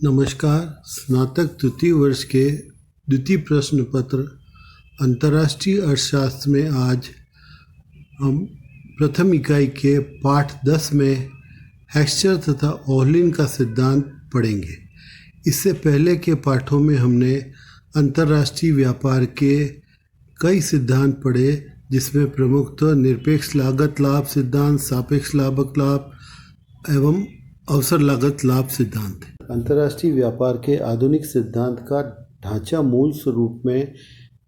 नमस्कार। स्नातक तृतीय वर्ष के द्वितीय प्रश्न पत्र अंतर्राष्ट्रीय अर्थशास्त्र में आज हम प्रथम इकाई के पाठ 10 में हेक्स्चर तथा ओह्लिन का सिद्धांत पढ़ेंगे। इससे पहले के पाठों में हमने अंतर्राष्ट्रीय व्यापार के कई सिद्धांत पढ़े, जिसमें प्रमुखतः निरपेक्ष लागत लाभ सिद्धांत, सापेक्ष लागत लाभ एवं अवसर लागत लाभ सिद्धांत। अंतर्राष्ट्रीय व्यापार के आधुनिक सिद्धांत का ढांचा मूल स्वरूप में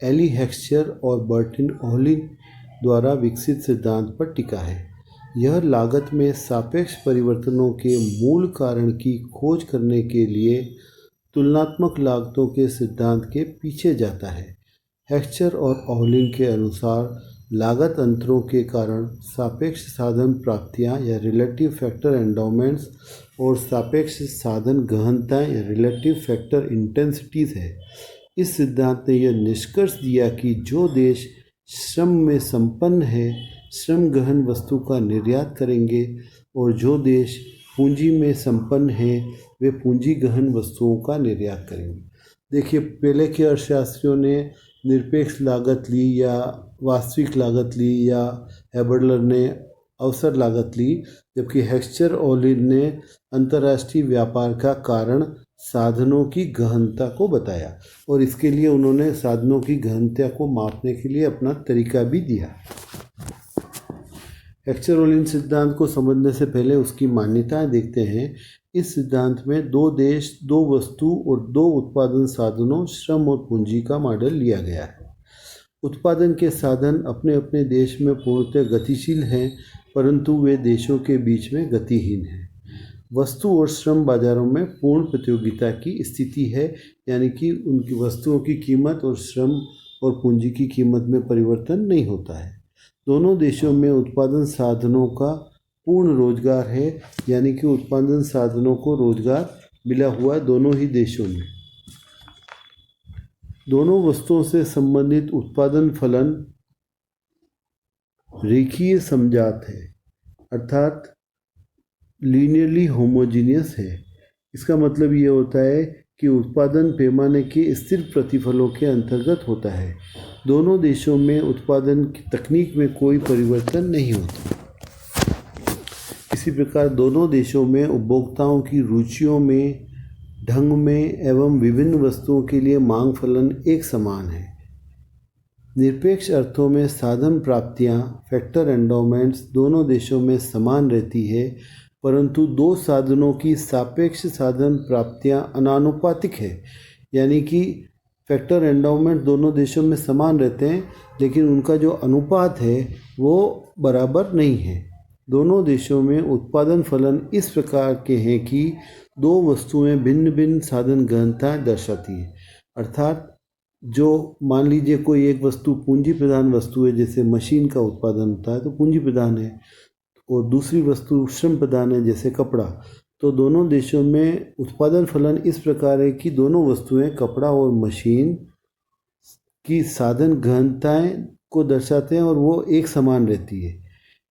एली हेक्स्चर और बर्टिन ओह्लिन द्वारा विकसित सिद्धांत पर टिका है। यह लागत में सापेक्ष परिवर्तनों के मूल कारण की खोज करने के लिए तुलनात्मक लागतों के सिद्धांत के पीछे जाता है। हेक्स्चर और ओह्लिन के अनुसार लागत अंतरों के कारण सापेक्ष साधन प्राप्तियां या रिलेटिव फैक्टर एंडोमेंट्स और सापेक्ष साधन गहनता या रिलेटिव फैक्टर इंटेंसिटीज है। इस सिद्धांत ने यह निष्कर्ष दिया कि जो देश श्रम में संपन्न है, श्रम गहन वस्तु का निर्यात करेंगे, और जो देश पूंजी में संपन्न है, वे पूंजी गहन वस्तुओं का निर्यात करेंगे। देखिए, पहले के अर्थशास्त्रियों ने निरपेक्ष लागत ली या वास्तविक लागत ली, या हैबर्डलर ने अवसर लागत ली, जबकि हेक्स्चर ओह्लिन ने अंतर्राष्ट्रीय व्यापार का कारण साधनों की गहनता को बताया, और इसके लिए उन्होंने साधनों की गहनता को मापने के लिए अपना तरीका भी दिया। हेक्स्चर ओह्लिन सिद्धांत को समझने से पहले उसकी मान्यताएं देखते हैं। इस सिद्धांत में दो देश, दो वस्तु और दो उत्पादन साधनों, श्रम और पूंजी का मॉडल लिया गया है। उत्पादन के साधन अपने अपने देश में पूर्णतः गतिशील हैं, परंतु वे देशों के बीच में गतिहीन हैं। वस्तु और श्रम बाजारों में पूर्ण प्रतियोगिता की स्थिति है, यानी कि उनकी वस्तुओं की कीमत और श्रम और पूंजी की कीमत में परिवर्तन नहीं होता है। दोनों देशों में उत्पादन साधनों का पूर्ण रोजगार है, यानी कि उत्पादन साधनों को रोजगार मिला हुआ है दोनों ही देशों में। दोनों वस्तुओं से संबंधित उत्पादन फलन रेखीय समजात है, अर्थात लीनियरली होमोजीनियस है। इसका मतलब ये होता है कि उत्पादन पैमाने के स्थिर प्रतिफलों के अंतर्गत होता है। दोनों देशों में उत्पादन की तकनीक में कोई परिवर्तन नहीं होता। इसी प्रकार दोनों देशों में उपभोक्ताओं की रुचियों में, ढंग में एवं विभिन्न वस्तुओं के लिए मांग फलन एक समान है। निरपेक्ष अर्थों में साधन प्राप्तियां, फैक्टर एंडोमेंट्स दोनों देशों में समान रहती है, परंतु दो साधनों की सापेक्ष साधन प्राप्तियां अनानुपातिक है, यानी कि फैक्टर एंडोमेंट दोनों देशों में समान रहते हैं, लेकिन उनका जो अनुपात है वो बराबर नहीं है। दोनों देशों में उत्पादन फलन इस प्रकार के हैं कि दो वस्तुएं भिन्न भिन्न साधन गहनता दर्शाती हैं। अर्थात जो मान लीजिए कोई एक वस्तु पूंजी प्रधान वस्तु है, जैसे मशीन का उत्पादन होता है तो पूंजी प्रधान है, और दूसरी वस्तु श्रम प्रधान है, जैसे कपड़ा। तो दोनों देशों में उत्पादन फलन इस प्रकार है कि दोनों वस्तुएं कपड़ा और मशीन की साधन गहनताएं को दर्शाते हैं और वो एक समान रहती है।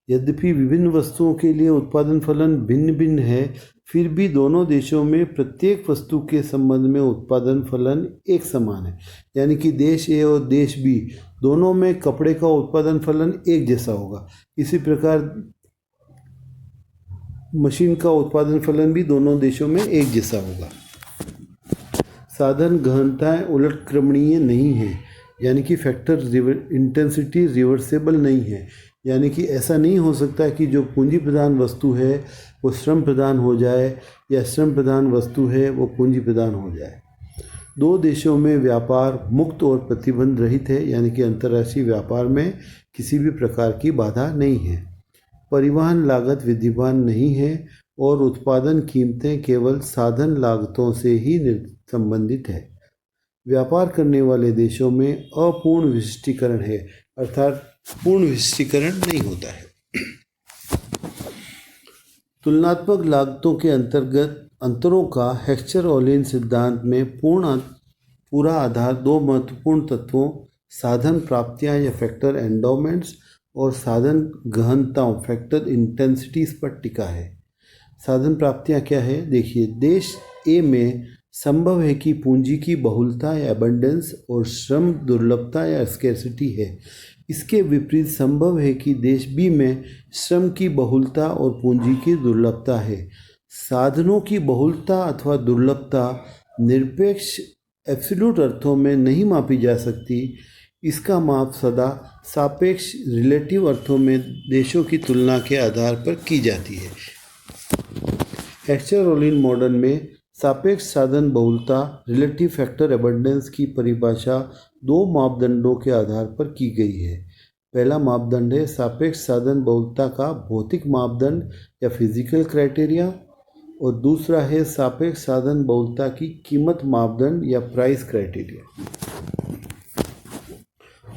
यद्यपि विभिन्न वस्तुओं के लिए उत्पादन फलन भिन्न भिन्न है, फिर भी दोनों देशों में प्रत्येक वस्तु के संबंध में उत्पादन फलन एक समान है, यानी कि देश ए और देश बी दोनों में कपड़े का उत्पादन फलन एक जैसा होगा। इसी प्रकार मशीन का उत्पादन फलन भी दोनों देशों में एक जैसा होगा। साधन गहनताएं उलट क्रमणीय नहीं है, यानी कि फैक्टर इंटेंसिटी रिवर्सेबल नहीं है, यानी कि ऐसा नहीं हो सकता कि जो पूंजी प्रधान वस्तु है वो श्रम प्रधान हो जाए, या श्रम प्रधान वस्तु है वो पूंजी प्रधान हो जाए। दो देशों में व्यापार मुक्त और प्रतिबंध रहित है, यानी कि अंतर्राष्ट्रीय व्यापार में किसी भी प्रकार की बाधा नहीं है। परिवहन लागत विद्यमान नहीं है, और उत्पादन कीमतें केवल साधन लागतों से ही संबंधित है। व्यापार करने वाले देशों में अपूर्ण विशिष्टीकरण है, अर्थात पूर्ण विशिष्टीकरण नहीं होता है। तुलनात्मक लागतों के अंतर्गत अंतरों का हेक्स्चर ओह्लिन सिद्धांत में पूरा आधार दो महत्वपूर्ण तत्वों, साधन प्राप्तियां या फैक्टर एंडोमेंट्स और साधन गहनताओं, फैक्टर इंटेंसिटीज पर टिका है। साधन प्राप्तियाँ क्या है देखिए, देश ए में संभव है कि पूंजी की बहुलता या अबंडेंस और श्रम दुर्लभता या स्कैर्सिटी है। इसके विपरीत संभव है कि देश बी में श्रम की बहुलता और पूंजी की दुर्लभता है। साधनों की बहुलता अथवा दुर्लभता निरपेक्ष एब्सोल्यूट अर्थों में नहीं मापी जा सकती। इसका माप सदा सापेक्ष रिलेटिव अर्थों में देशों की तुलना के आधार पर की जाती है। हेक्स्चर-रोलिन मॉडल में सापेक्ष साधन बहुलता रिलेटिव फैक्टर एबंडेंस की परिभाषा दो मापदंडों के आधार पर की गई है। पहला मापदंड है सापेक्ष साधन बहुलता का भौतिक मापदंड या फिजिकल क्राइटेरिया, और दूसरा है सापेक्ष साधन बहुलता की कीमत मापदंड या प्राइस क्राइटेरिया।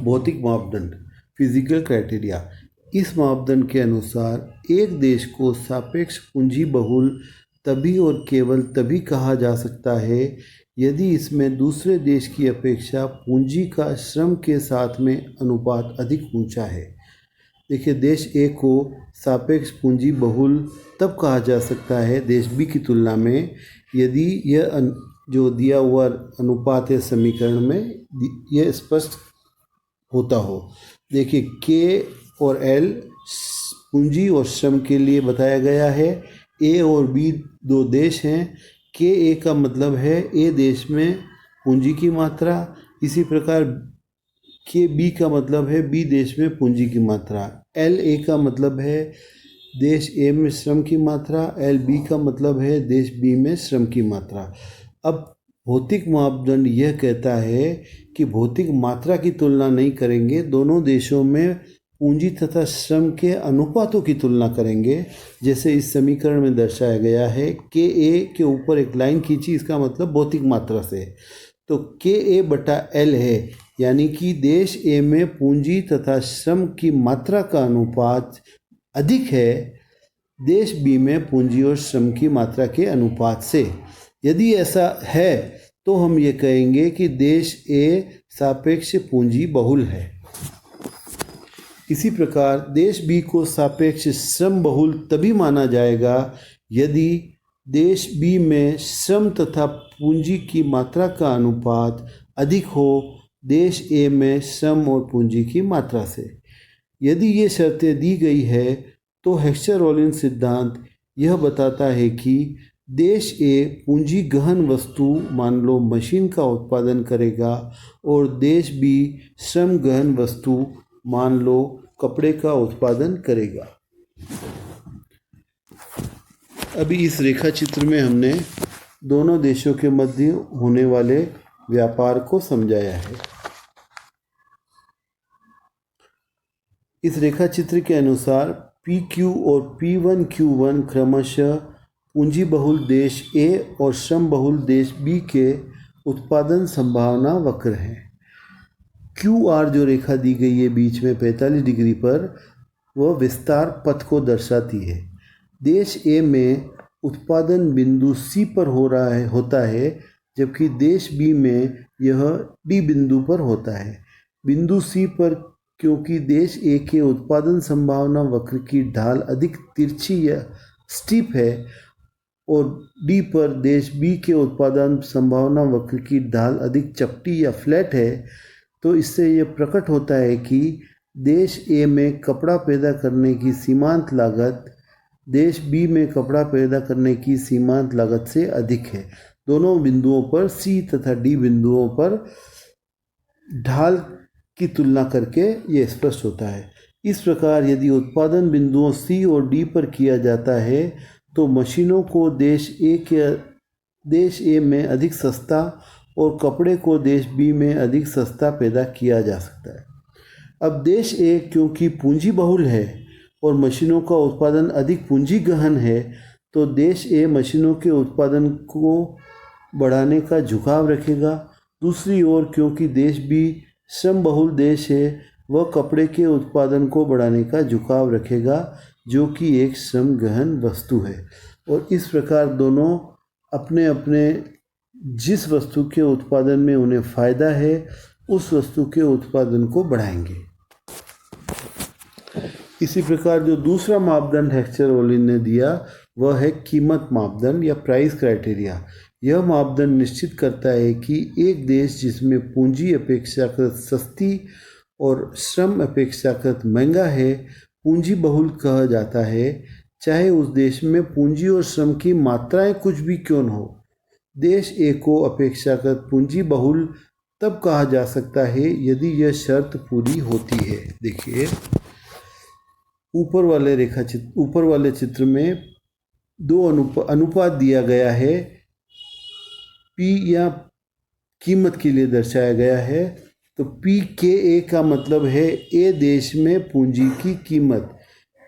भौतिक मापदंड फिजिकल क्राइटेरिया। इस मापदंड के अनुसार एक देश को सापेक्ष पूंजी बहुल तभी और केवल तभी कहा जा सकता है यदि इसमें दूसरे देश की अपेक्षा पूंजी का श्रम के साथ में अनुपात अधिक ऊंचा है। देखिए, देश ए को सापेक्ष पूंजी बहुल तब कहा जा सकता है देश बी की तुलना में यदि यह जो दिया हुआ अनुपात है समीकरण में यह स्पष्ट होता हो। देखिए, के और एल पूंजी और श्रम के लिए बताया गया है। ए और बी दो देश हैं। के ए का मतलब है ए देश में पूंजी की मात्रा, इसी प्रकार के बी का मतलब है बी देश में पूंजी की मात्रा। एल ए का मतलब है देश ए में श्रम की मात्रा, एल बी का मतलब है देश बी में श्रम की मात्रा। अब भौतिक मापदंड यह कहता है कि भौतिक मात्रा की तुलना नहीं करेंगे, दोनों देशों में पूंजी तथा श्रम के अनुपातों की तुलना करेंगे, जैसे इस समीकरण में दर्शाया गया है। के ए के ऊपर एक लाइन खींची, इसका मतलब भौतिक मात्रा से, तो के ए बटा एल है, यानी कि देश ए में पूंजी तथा श्रम की मात्रा का अनुपात अधिक है देश बी में पूंजी और श्रम की मात्रा के अनुपात से। यदि ऐसा है तो हम ये कहेंगे कि देश ए सापेक्ष पूंजी बहुल है। इसी प्रकार देश बी को सापेक्ष श्रम बहुल तभी माना जाएगा यदि देश बी में श्रम तथा पूंजी की मात्रा का अनुपात अधिक हो देश ए में श्रम और पूंजी की मात्रा से। यदि ये शर्तें दी गई है तो हेक्स्चर-रोलिन सिद्धांत यह बताता है कि देश ए पूंजी गहन वस्तु मान लो मशीन का उत्पादन करेगा और देश बी श्रम गहन वस्तु मान लो कपड़े का उत्पादन करेगा। अभी इस रेखा चित्र में हमने दोनों देशों के मध्य होने वाले व्यापार को समझाया है। इस रेखा चित्र के अनुसार PQ और P1Q1 क्रमशः पूंजी बहुल देश ए और श्रम बहुल देश बी के उत्पादन संभावना वक्र हैं। QR जो रेखा दी गई है बीच में 45 डिग्री पर, वह विस्तार पथ को दर्शाती है। देश ए में उत्पादन बिंदु C पर होता है, जबकि देश बी में यह D बिंदु पर होता है। बिंदु C पर क्योंकि देश ए के उत्पादन संभावना वक्र की ढाल अधिक तिरछी या स्टीप है और डी पर देश बी के उत्पादन संभावना वक्र की ढाल अधिक चपटी या फ्लैट है, तो इससे यह प्रकट होता है कि देश ए में कपड़ा पैदा करने की सीमांत लागत देश बी में कपड़ा पैदा करने की सीमांत लागत से अधिक है। दोनों बिंदुओं पर सी तथा डी बिंदुओं पर ढाल की तुलना करके ये स्पष्ट होता है। इस प्रकार यदि उत्पादन बिंदुओं सी और डी पर किया जाता है तो मशीनों को देश ए में अधिक सस्ता और कपड़े को देश बी में अधिक सस्ता पैदा किया जा सकता है। अब देश ए क्योंकि पूंजी बहुल है और मशीनों का उत्पादन अधिक पूंजी गहन है, तो देश ए मशीनों के उत्पादन को बढ़ाने का झुकाव रखेगा। दूसरी ओर क्योंकि देश बी श्रम बहुल देश है, वह कपड़े के उत्पादन को बढ़ाने का झुकाव रखेगा, जो कि एक श्रम गहन वस्तु है। और इस प्रकार दोनों अपने अपने जिस वस्तु के उत्पादन में उन्हें फ़ायदा है उस वस्तु के उत्पादन को बढ़ाएंगे। इसी प्रकार जो दूसरा मापदंड हेक्स्चर-रोलिन ने दिया वह है कीमत मापदंड या प्राइस क्राइटेरिया। यह मापदंड निश्चित करता है कि एक देश जिसमें पूंजी अपेक्षाकृत सस्ती और श्रम अपेक्षाकृत महंगा है पूंजी बहुल कहा जाता है, चाहे उस देश में पूंजी और श्रम की मात्राएं कुछ भी क्यों न हो। देश ए को अपेक्षाकृत पूंजी बहुल तब कहा जा सकता है यदि यह शर्त पूरी होती है। देखिए ऊपर वाले चित्र में दो अनुपात दिया गया है, पी या कीमत के लिए दर्शाया गया है। तो पी के ए का मतलब है ए देश में पूंजी की कीमत,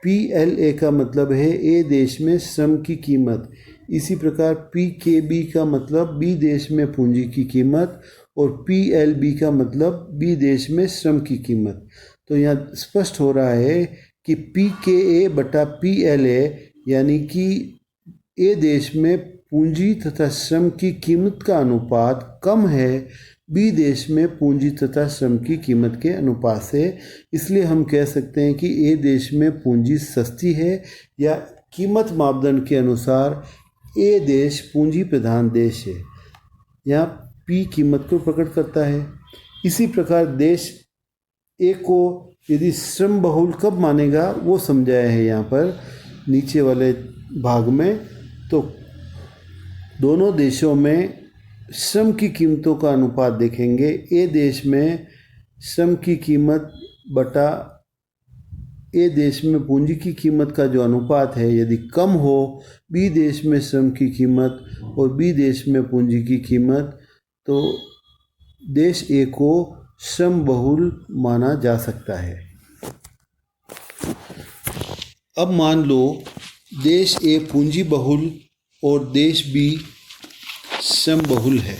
पी एल ए का मतलब है ए देश में श्रम की कीमत। इसी प्रकार पी के बी का मतलब बी देश में पूंजी की कीमत और पी एल बी का मतलब बी देश में श्रम की कीमत। तो यहाँ स्पष्ट हो रहा है कि पी के ए बटा पी एल ए यानी कि ए देश में पूंजी तथा श्रम की कीमत का अनुपात कम है बी देश में पूंजी तथा श्रम की कीमत के अनुपात से। इसलिए हम कह सकते हैं कि ए देश में पूंजी सस्ती है या कीमत मापदंड के अनुसार ए देश पूंजी प्रधान देश है। यहाँ पी कीमत को प्रकट करता है। इसी प्रकार देश ए को यदि श्रम बहुल कब मानेगा वो समझाया है यहाँ पर नीचे वाले भाग में। तो दोनों देशों में श्रम की कीमतों का अनुपात देखेंगे। ए देश में श्रम की कीमत बटा ए देश में पूंजी की कीमत का जो अनुपात है यदि कम हो बी देश में श्रम की कीमत और बी देश में पूंजी की कीमत, तो देश ए को श्रम बहुल माना जा सकता है। अब मान लो देश ए पूंजी बहुल और देश बी श्रम बहुल है।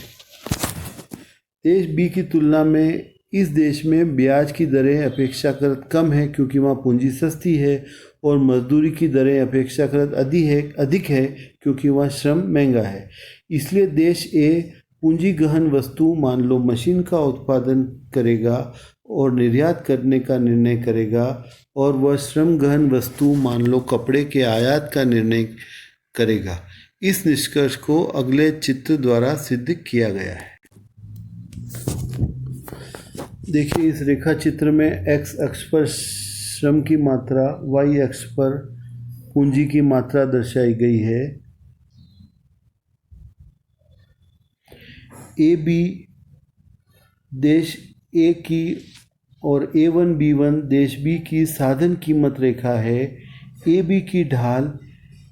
देश बी की तुलना में इस देश में ब्याज की दरें अपेक्षाकृत कम है क्योंकि वहाँ पूंजी सस्ती है और मजदूरी की दरें अपेक्षाकृत अधिक है क्योंकि वहाँ श्रम महंगा है। इसलिए देश ए पूंजी गहन वस्तु मान लो मशीन का उत्पादन करेगा और निर्यात करने का निर्णय करेगा और वह श्रम गहन वस्तु मान लो कपड़े के आयात का निर्णय करेगा। इस निष्कर्ष को अगले चित्र द्वारा सिद्ध किया गया है। देखिए इस रेखा चित्र में एक्स अक्ष पर श्रम की मात्रा, वाई अक्ष पर पूंजी की मात्रा दर्शाई गई है। ए बी देश ए की और A1 B1 देश बी की साधन कीमत रेखा है। ए बी की ढाल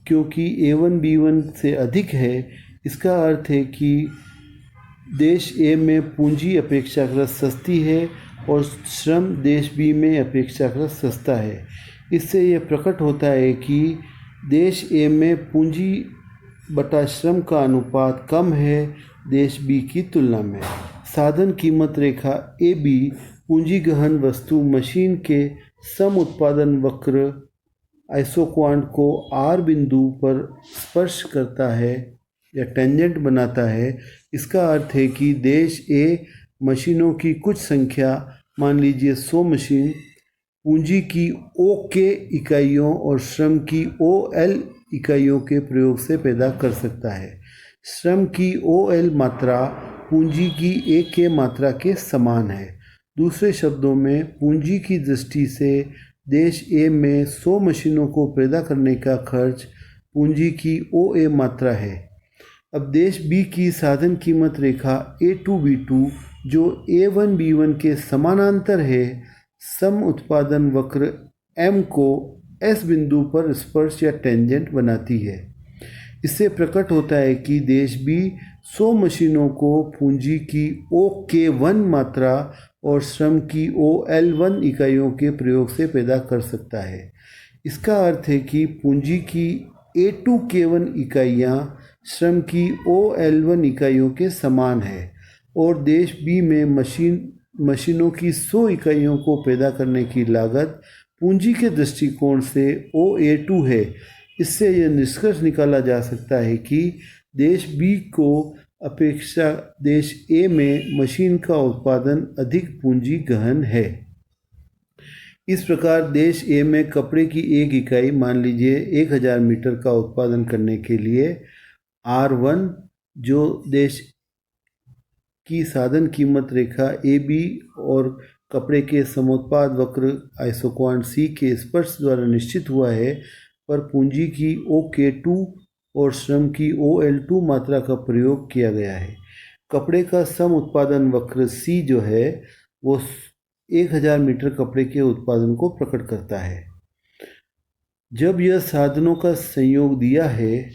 क्योंकि A1 B1 से अधिक है, इसका अर्थ है कि देश ए में पूंजी अपेक्षाकृत सस्ती है और श्रम देश बी में अपेक्षाकृत सस्ता है। इससे यह प्रकट होता है कि देश ए में पूंजी बटा श्रम का अनुपात कम है देश बी की तुलना में। साधन कीमत रेखा ए बी पूंजी गहन वस्तु मशीन के सम उत्पादन वक्र आइसोक्वांट को आर बिंदु पर स्पर्श करता है या टेंजेंट बनाता है। इसका अर्थ है कि देश ए मशीनों की कुछ संख्या, मान लीजिए 100 मशीन, पूंजी की ओ के इकाइयों और श्रम की ओ एल इकाइयों के प्रयोग से पैदा कर सकता है। श्रम की ओ एल मात्रा पूंजी की ए के मात्रा के समान है। दूसरे शब्दों में पूंजी की दृष्टि से देश ए में 100 मशीनों को पैदा करने का खर्च पूंजी की ओ ए मात्रा है। अब देश बी की साधन कीमत रेखा A2 B2 जो A1 B1 के समानांतर है, सम उत्पादन वक्र M को S बिंदु पर स्पर्श या टेंजेंट बनाती है। इससे प्रकट होता है कि देश बी 100 मशीनों को पूंजी की OK1 मात्रा और श्रम की OL1 इकाइयों के प्रयोग से पैदा कर सकता है। इसका अर्थ है कि पूंजी की A2K1 इकाइयाँ श्रम की OL1 इकाइयों के समान है और देश बी में मशीनों की 100 इकाइयों को पैदा करने की लागत पूंजी के दृष्टिकोण से OA2 है। इससे यह निष्कर्ष निकाला जा सकता है कि देश बी को अपेक्षा देश ए में मशीन का उत्पादन अधिक पूंजी गहन है। इस प्रकार देश ए में कपड़े की एक इकाई, मान लीजिए 1000 मीटर का उत्पादन करने के लिए R1, जो देश की साधन कीमत रेखा AB और कपड़े के समोत्पाद वक्र आइसोक्वांट C के स्पर्श द्वारा निश्चित हुआ है, पर पूंजी की OK2 और श्रम की OL2 मात्रा का प्रयोग किया गया है। कपड़े का सम उत्पादन वक्र C जो है वो 1000 मीटर कपड़े के उत्पादन को प्रकट करता है। जब यह साधनों का संयोग दिया है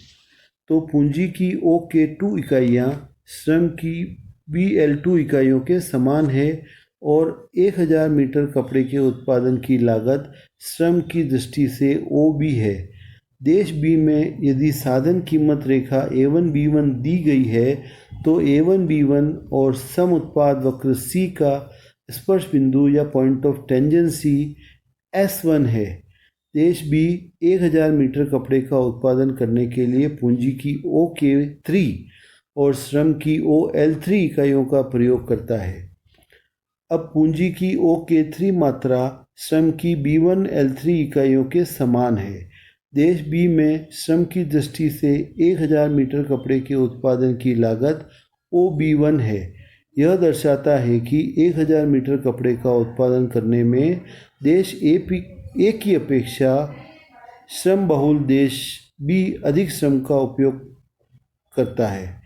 तो पूंजी की OK2 इकाइयाँ श्रम की BL2 इकाइयों के समान है और 1000 मीटर कपड़े के उत्पादन की लागत श्रम की दृष्टि से OB है। देश B में यदि साधन कीमत रेखा A1B1 दी गई है तो A1B1 और सम उत्पाद वक्र C का स्पर्श बिंदु या पॉइंट ऑफ टेंजेंसी S1 है। देश B 1000 मीटर कपड़े का उत्पादन करने के लिए पूंजी की OK3 और श्रम की OL3 इकाइयों का प्रयोग करता है। अब पूंजी की OK3 मात्रा श्रम की B1L3 इकाइयों के समान है। देश B में श्रम की दृष्टि से 1000 मीटर कपड़े के उत्पादन की लागत OB1 है। यह दर्शाता है कि 1000 मीटर कपड़े का उत्पादन करने में देश A की अपेक्षा श्रम बहुल देश B अधिक श्रम का उपयोग करता है।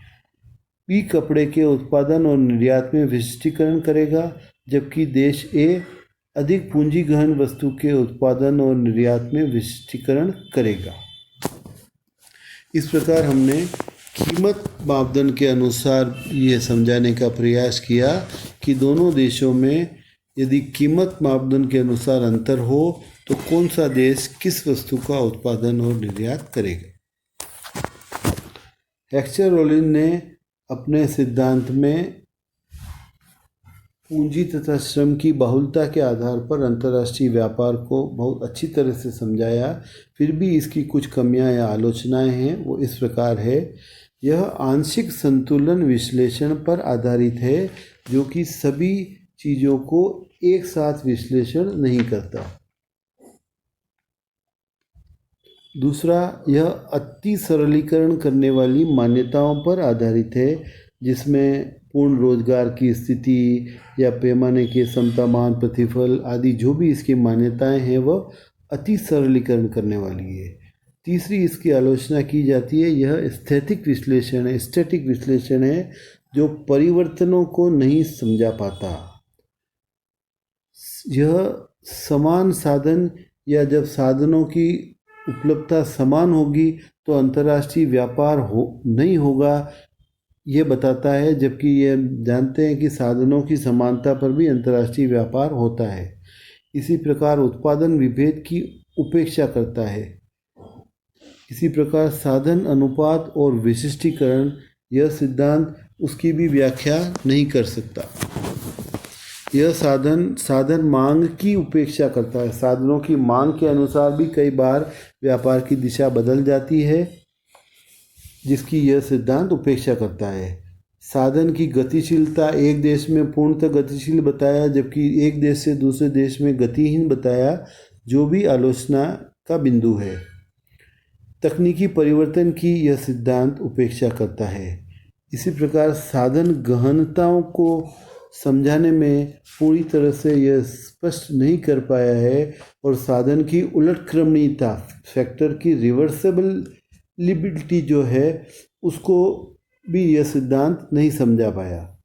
B कपड़े के उत्पादन और निर्यात में विशिष्टीकरण करेगा, जबकि देश A अधिक पूंजी गहन वस्तु के उत्पादन और निर्यात में विशिष्टीकरण करेगा। इस प्रकार हमने कीमत मापदंड के अनुसार ये समझाने का प्रयास किया कि दोनों देशों में यदि कीमत मापदंड के अनुसार अंतर हो तो कौन सा देश किस वस्तु का उत्पादन और निर्यात करेगा। हेक्स्चर-रोलिन ने अपने सिद्धांत में पूंजी तथा श्रम की बहुलता के आधार पर अंतर्राष्ट्रीय व्यापार को बहुत अच्छी तरह से समझाया। फिर भी इसकी कुछ कमियां या आलोचनाएं हैं, वो इस प्रकार है। यह आंशिक संतुलन विश्लेषण पर आधारित है, जो कि सभी चीज़ों को एक साथ विश्लेषण नहीं करता। दूसरा, यह अति सरलीकरण करने वाली मान्यताओं पर आधारित है, जिसमें पूर्ण रोजगार की स्थिति या पैमाने के समतामान प्रतिफल आदि जो भी इसकी मान्यताएं हैं वह अति सरलीकरण करने वाली है। तीसरी इसकी आलोचना की जाती है, यह स्थैतिक विश्लेषण है, स्टैटिक विश्लेषण है, जो परिवर्तनों को नहीं समझा पाता। यह समान साधन या जब साधनों की उपलब्धता समान होगी तो अंतर्राष्ट्रीय व्यापार नहीं होगा, ये बताता है, जबकि ये जानते हैं कि साधनों की समानता पर भी अंतर्राष्ट्रीय व्यापार होता है। इसी प्रकार उत्पादन विभेद की उपेक्षा करता है। इसी प्रकार साधन अनुपात और विशिष्टीकरण, यह सिद्धांत उसकी भी व्याख्या नहीं कर सकता। यह साधन मांग की उपेक्षा करता है। साधनों की मांग के अनुसार भी कई बार व्यापार की दिशा बदल जाती है, जिसकी यह सिद्धांत उपेक्षा करता है। साधन की गतिशीलता एक देश में पूर्णतः गतिशील बताया, जबकि एक देश से दूसरे देश में गतिहीन बताया, जो भी आलोचना का बिंदु है। तकनीकी परिवर्तन की यह सिद्धांत उपेक्षा करता है। इसी प्रकार साधन गहनताओं को समझाने में पूरी तरह से यह स्पष्ट नहीं कर पाया है और साधन की उलटक्रमणीयता, फैक्टर की रिवर्सिबिलिटी जो है, उसको भी यह सिद्धांत नहीं समझा पाया।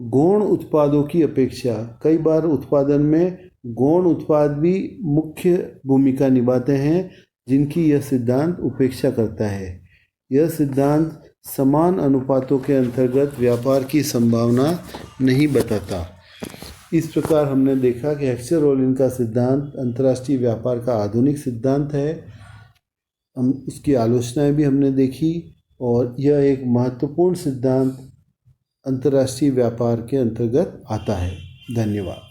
गौण उत्पादों की अपेक्षा, कई बार उत्पादन में गौण उत्पाद भी मुख्य भूमिका निभाते हैं, जिनकी यह सिद्धांत उपेक्षा करता है। यह सिद्धांत समान अनुपातों के अंतर्गत व्यापार की संभावना नहीं बताता। इस प्रकार हमने देखा कि हेक्स्चर-रोलिन का सिद्धांत अंतर्राष्ट्रीय व्यापार का आधुनिक सिद्धांत है। हम उसकी आलोचनाएं भी हमने देखी और यह एक महत्वपूर्ण सिद्धांत अंतर्राष्ट्रीय व्यापार के अंतर्गत आता है। धन्यवाद।